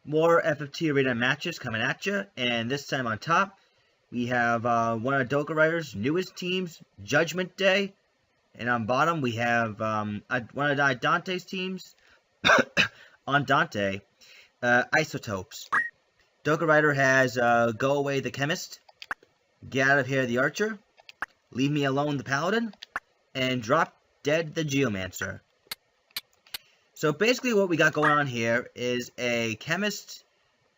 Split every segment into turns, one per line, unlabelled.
More FFT arena matches coming at you, and this time on top, we have one of Dokurider's newest teams, Judgment Day, and on bottom we have one of Andante's teams, Andante, Isotopes. Dokurider has Go Away the Chemist, Get Out of Here the Archer, Leave Me Alone the Paladin, and Drop Dead the Geomancer. So basically what we got going on here is a chemist.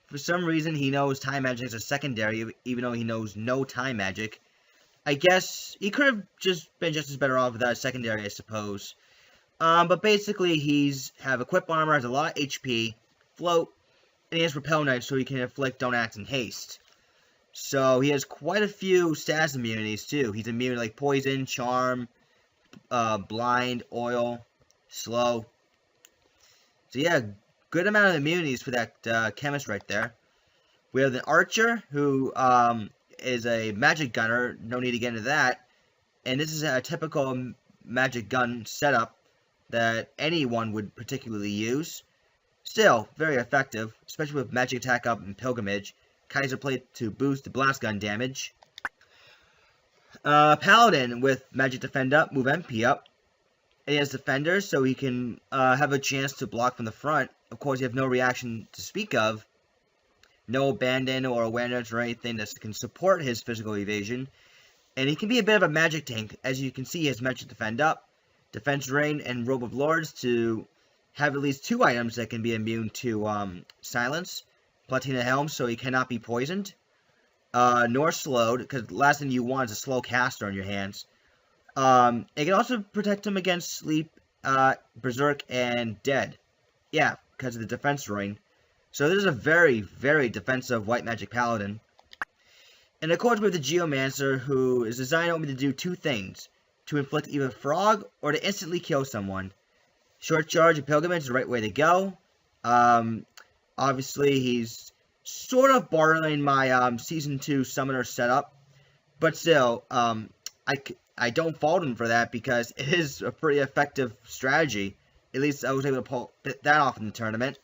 For some reason he knows time magic is a secondary, even though he knows no time magic. I guess he could have just been just as better off without a secondary, I suppose. But basically he's have equip armor, has a lot of HP, float, and he has repel knife so he can inflict don't act in haste. So he has quite a few status immunities too. He's immune to like poison, charm, blind, oil, slow. So yeah, good amount of immunities for that chemist right there. We have the archer, who is a magic gunner. No need to get into that. And this is a typical magic gun setup that anyone would particularly use. Still, very effective, especially with magic attack up and pilgrimage. Kaiser plate to boost the blast gun damage. Paladin with magic defend up, move MP up. And he has defenders, so he can have a chance to block from the front. Of course, you have no reaction to speak of. No abandon or awareness or anything that can support his physical evasion. And he can be a bit of a magic tank. As you can see, he has magic defend up, defense rain, and robe of lords to have at least 2 items that can be immune to silence. Platina helm, so he cannot be poisoned. Nor slowed, because the last thing you want is a slow caster on your hands. It can also protect him against sleep, berserk, and dead. Yeah, because of the defense ring. So this is a very, very defensive white magic paladin. And of course, we have the Geomancer, who is designed only to do 2 things: to inflict either frog or to instantly kill someone. Short charge and pilgrimage is the right way to go. Obviously, he's sort of borderline my season 2 summoner setup, but still, I don't fault him for that because it is a pretty effective strategy. At least I was able to pull that off in the tournament.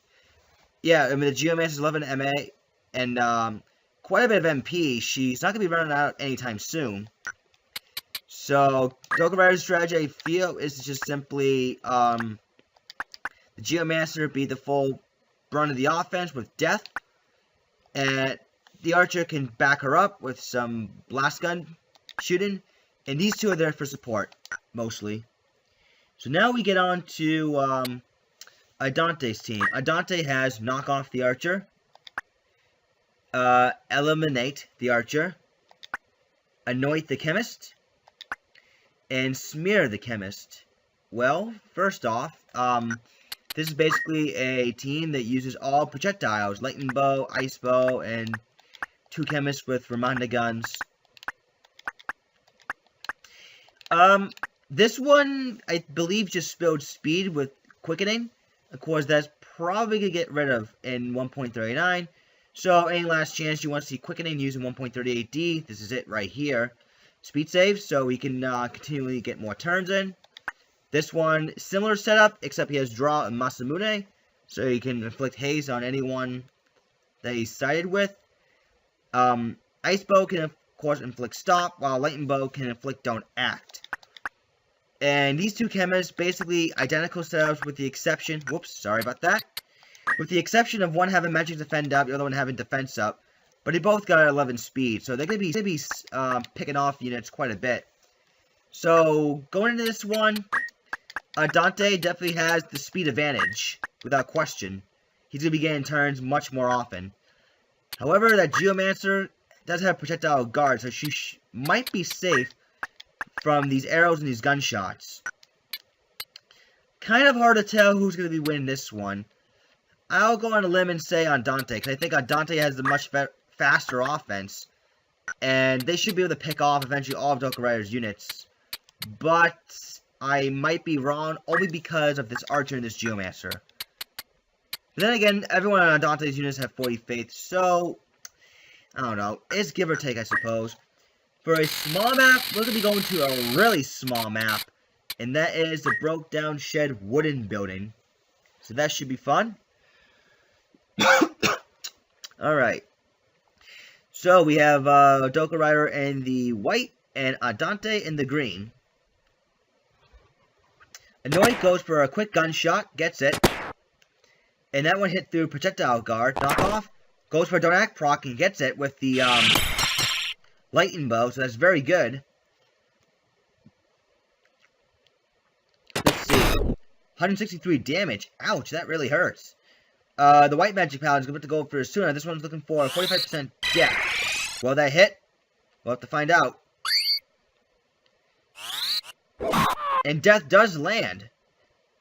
Yeah, I mean, the Geomancer is 11 MA and quite a bit of MP. She's not going to be running out anytime soon. So, Dokurider's strategy, I feel, is just simply the Geomancer be the full brunt of the offense with death. And the Archer can back her up with some blast gun shooting. And these 2 are there for support, mostly. So now we get on to Andante's team. Andante has knock off the Archer, eliminate the Archer, anoint the Chemist, and smear the Chemist. Well, first off, this is basically a team that uses all projectiles, lightning bow, ice bow, and 2 chemists with Ramanda guns. This one, I believe, just spilled speed with quickening. Of course, that's probably going to get rid of in 1.39. So, any last chance you want to see quickening using 1.38D, this is it right here. Speed save, so we can continually get more turns in. This one, similar setup, except he has draw and Masamune, so he can inflict haze on anyone that he's sided with. Ice bow can, of course, inflict stop, while lightning bow can inflict don't act. And these 2 chemists, basically identical setups with the exception, whoops, sorry about that. With the exception of one having magic defend up, the other one having defense up. But they both got 11 speed, so they're going to be picking off units quite a bit. So, going into this one, Andante definitely has the speed advantage, without question. He's going to be getting turns much more often. However, that Geomancer does have projectile guard, so she might be safe from these arrows and these gunshots. Kind of hard to tell who's going to be winning this one. I'll go on a limb and say Andante, because I think Andante has the much faster offense. And they should be able to pick off eventually all of Dokurider's units. But I might be wrong, only because of this Archer and this Geomancer. But then again, everyone on Andante's units have 40 faith, so I don't know. It's give or take, I suppose. For a small map, we're going to be going to a really small map. And that is the broke down shed wooden building. So that should be fun. Alright. So we have Dokurider in the white and Andante in the green. Annoyed goes for a quick gunshot, gets it. And that one hit through projectile guard. Knockoff goes for a don't act proc and gets it with the lightning bow, so that's very good. Let's see. 163 damage. Ouch, that really hurts. The white magic paladin's going to go for Suna. This one's looking for 45% death. Will that hit? We'll have to find out. And death does land.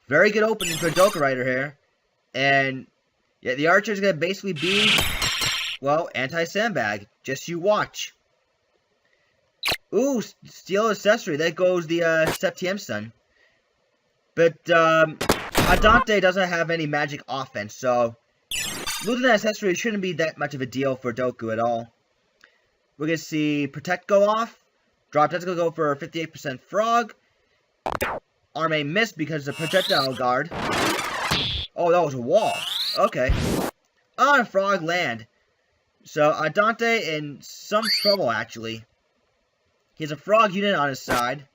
Very good opening for Dokurider here. And yeah, the archer's going to basically be, well, anti-sandbag. Just you watch. Ooh, steel accessory. There goes the Septième Sun. But Andante doesn't have any magic offense, so losing that accessory shouldn't be that much of a deal for Doku at all. We're going to see Protect go off. Drop that's going to go for 58% Frog. Arm aim missed because of projectile guard. Oh, that was a wall. Okay. Oh, and Frog land. So Andante in some trouble, actually. He has a Frog unit on his side.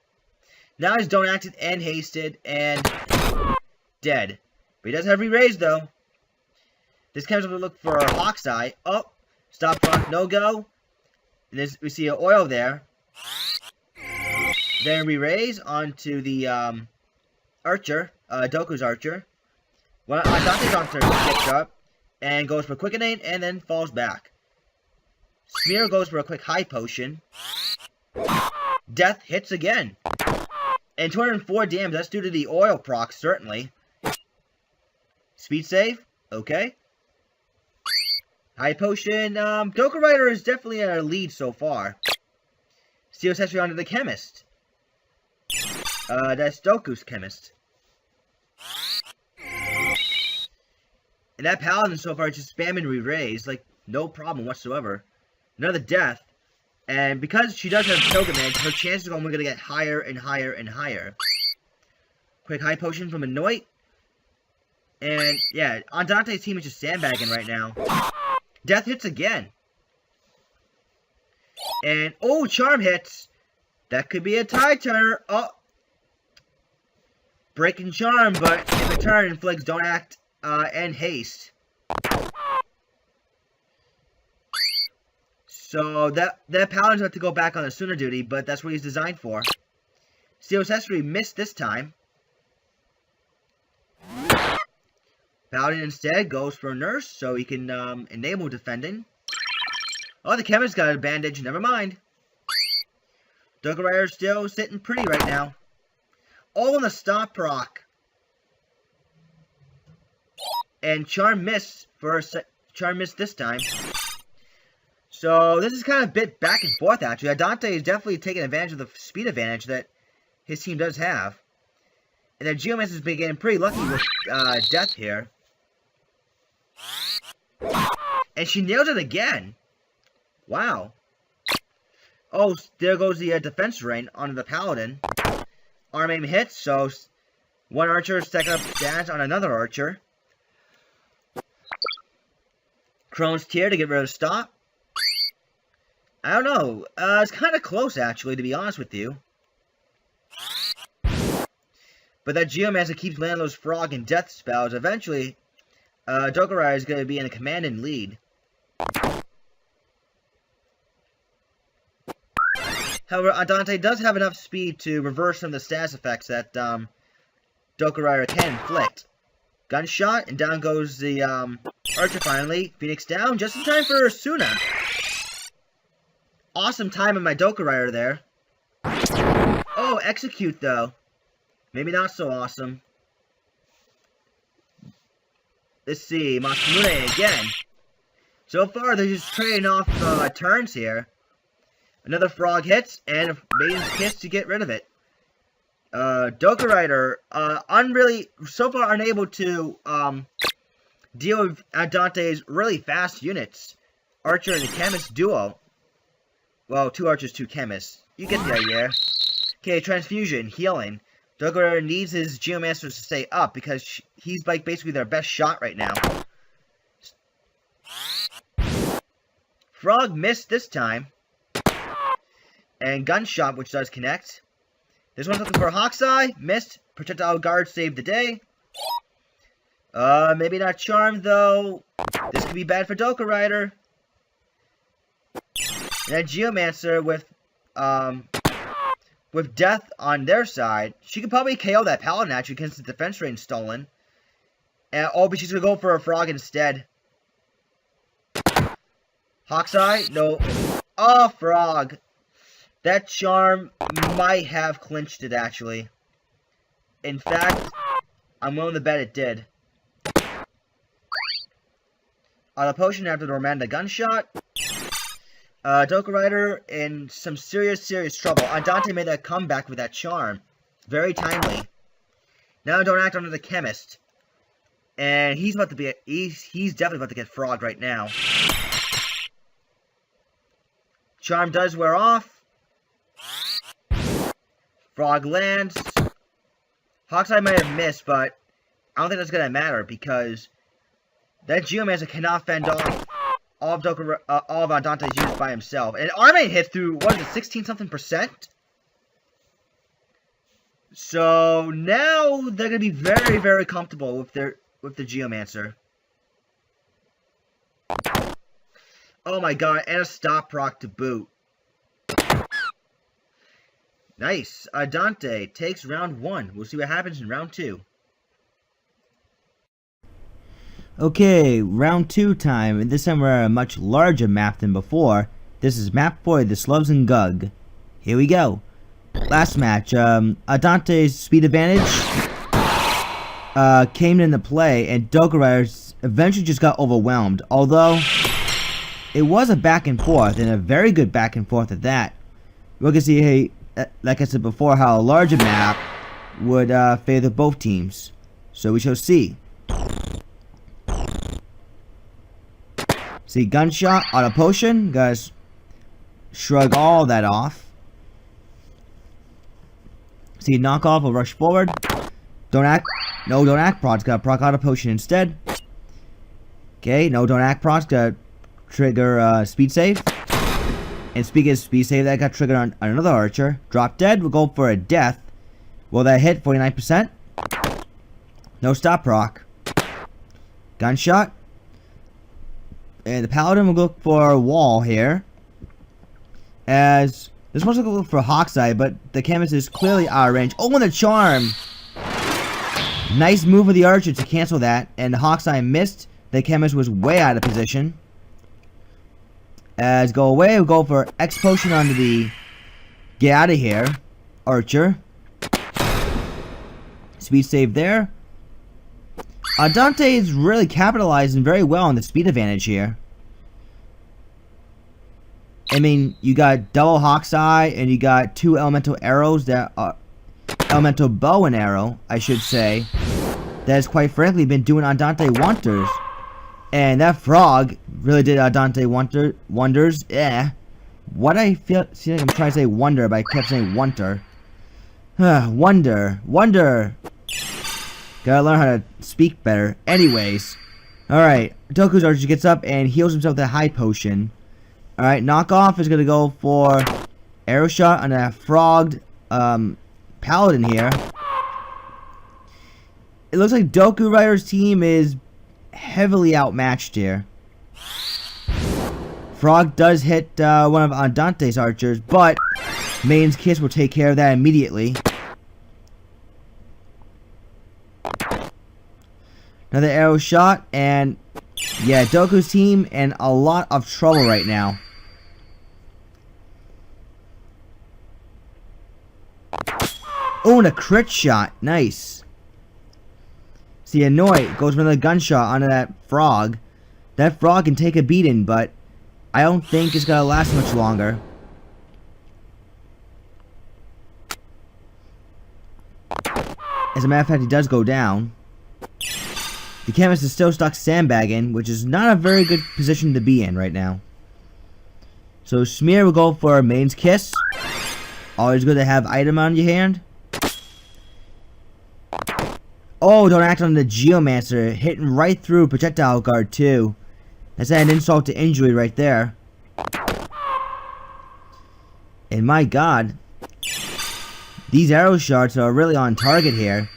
Now he's don't acted and hasted and dead. But he does have re-raise though. This comes up to look for a Hawk's Eye. Oh, stop front, no go. And we see an oil there. Then re-raise onto the archer, Doku's archer. Well, Dante's archer gets up and goes for quickening and then falls back. Smear goes for a quick high potion. Death hits again. And 204 damage, that's due to the oil proc, certainly. Speed save, okay. High potion, Dokurider is definitely a lead so far. Steel accessory onto the chemist. That's Doku's chemist. And that paladin so far is just spamming re-raise, like, no problem whatsoever. Another death. And because she does have Toga Man, her chances are only going to get higher and higher and higher. Quick high potion from Annoyed. And, yeah, Andante's team is just sandbagging right now. Death hits again. And, oh, Charm hits. That could be a tie turner. Oh. Breaking Charm, but in return inflicts Don't Act and Haste. So that paladin's have to go back on the Sooner duty, but that's what he's designed for. Steel accessory missed this time. Paladin instead goes for a nurse, so he can enable defending. Oh, the chemist got a bandage. Never mind. Dokurider's still sitting pretty right now. All on the stop proc. And Charm missed for Charm missed this time. So, this is kind of a bit back and forth, actually. Andante is definitely taking advantage of the speed advantage that his team does have. And then Geomancer has been getting pretty lucky with death here. And she nails it again. Wow. Oh, there goes the defense ring onto the Paladin. Arm aim hits, so one archer stacking up dash on another archer. Crone's Tear to get rid of stop. I don't know. It's kind of close, actually, to be honest with you. But that Geomancer keeps landing those frog and death spells. Eventually, Dokurider is going to be in a command and lead. However, Andante does have enough speed to reverse some of the status effects that Dokurider can inflict. Gunshot, and down goes the archer finally. Phoenix down, just in time for Suna. Awesome timing by Dokurider there. Oh, execute though. Maybe not so awesome. Let's see, Masamune again. So far, they're just trading off turns here. Another frog hits, and Maiden's Kiss to get rid of it. Dokurider, so far unable to deal with Andante's really fast units. Archer and the Chemist duo. Well, 2 archers, 2 chemists. You get the idea. Okay, transfusion, healing. Dokurider needs his Geomancers to stay up because he's like basically their best shot right now. Frog missed this time. And Gunshot, which does connect. This one's looking for Hawkeye. Missed. Projectile Guard saved the day. Maybe not Charm, though. This could be bad for Dokurider. And then Geomancer with Death on their side. She could probably KO that Paladin actually because the defense range stolen. And, oh, but she's going to go for a Frog instead. Hawkeye? No. Oh, Frog. That Charm might have clinched it, actually. In fact, I'm willing to bet it did. The potion after the Romanda Gunshot. Dokurider in some serious trouble. Andante made that comeback with that Charm. Very timely. Now don't act under the Chemist. And he's about to be... He's definitely about to get Frog right now. Charm does wear off. Frog lands. Hawkeye might have missed, but I don't think that's going to matter because that Geomancer cannot fend off all of Andante's units by himself. And Armane hits through, what is it, 16-something%? So now they're going to be very comfortable with the Geomancer. Oh my god, and a stop proc to boot. Nice. Andante takes round 1. We'll see what happens in round 2.
Okay, round 2 time, and this time we're at a much larger map than before. This is map 4, the Slubs and Gug. Here we go. Last match, Andante's speed advantage came into play, and Dokurider eventually just got overwhelmed, although it was a back and forth, and a very good back and forth at that. We can see, hey, like I said before, how a larger map would favor both teams. So we shall see. See, Gunshot on a potion. Guys, shrug all that off. See, knockoff will rush forward. Don't act. No, don't act. Prod's got proc out a potion instead. Okay, no, don't act. Prod's got trigger speed save. And speaking of speed save, that got triggered on another archer. Drop dead. We'll go for a death. Will that hit? 49%. No stop proc. Gunshot. And the Paladin will look for a wall here. As this one's going to look for Hawkeye, but the Chemist is clearly out of range. Oh, and the Charm! Nice move of the Archer to cancel that. And the Hawkeye missed. The Chemist was way out of position. As go away, we'll go for X potion onto the get out of here Archer. Speed save there. Andante is really capitalizing very well on the speed advantage here. I mean, you got double Hawkeye and you got 2 elemental arrows that are elemental bow and arrow, I should say. That has quite frankly been doing Andante wonders. And that Frog really did Andante wonders. Yeah. What I feel, see, like I'm trying to say wonder, but I kept saying wonder. Wonder. Gotta learn how to speak better. Anyways. Alright. Doku's Archer gets up and heals himself with a high potion. Alright. Knockoff is gonna go for arrow shot on that frogged Paladin here. It looks like Dokurider's team is heavily outmatched here. Frog does hit one of Andante's archers, but Maiden's Kiss will take care of that immediately. Another arrow shot, and yeah, Doku's team in a lot of trouble right now. Oh, and a crit shot. Nice. See, Annoy goes for another gunshot onto that Frog. That Frog can take a beating, but I don't think it's gonna last much longer. As a matter of fact, he does go down. The Chemist is still stuck sandbagging, which is not a very good position to be in right now. So Smear will go for Maiden's Kiss. Always good to have item on your hand. Oh, don't act on the Geomancer, hitting right through Projectile Guard too. That's an insult to injury right there. And my god, these arrow shots are really on target here.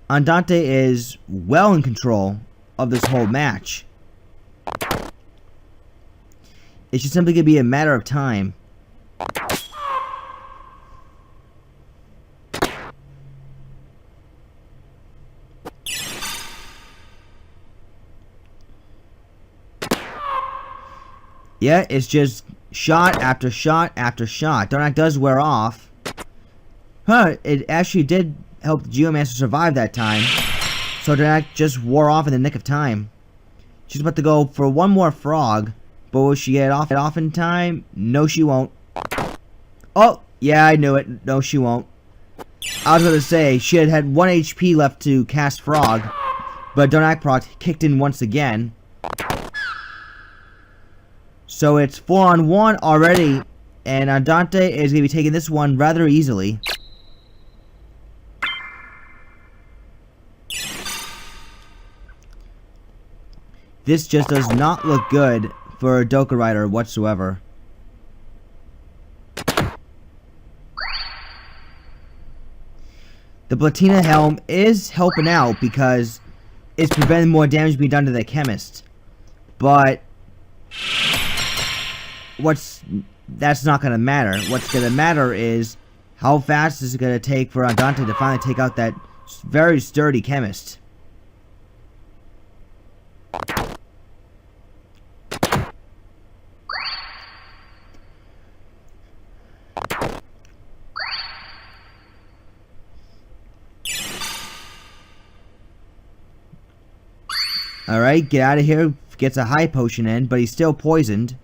Andante is well in control of this whole match. It's just simply going to be a matter of time. Yeah, it's just shot after shot after shot. Donak does wear off. Huh, it actually did help the Geomancer survive that time. So Donak just wore off in the nick of time. She's about to go for one more frog. But will she get off in time? No, she won't. Oh, yeah, I knew it. No, she won't. I was going to say, she had 1 HP left to cast frog. But Donak proc kicked in once again. So it's 4-on-1 already, and Andante is going to be taking this one rather easily. This just does not look good for Dokurider whatsoever. The Platina Helm is helping out because it's preventing more damage being done to the chemist. But that's not going to matter. What's going to matter is how fast is it going to take for Andante to finally take out that very sturdy chemist. Alright, get out of here. Gets a high potion in, but he's still poisoned.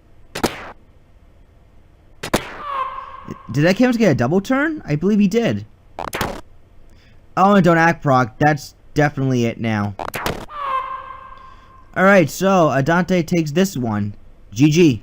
Did that chemist get a double turn? I believe he did. Oh, and don't act proc. That's definitely it now. Alright, so Andante takes this one. GG.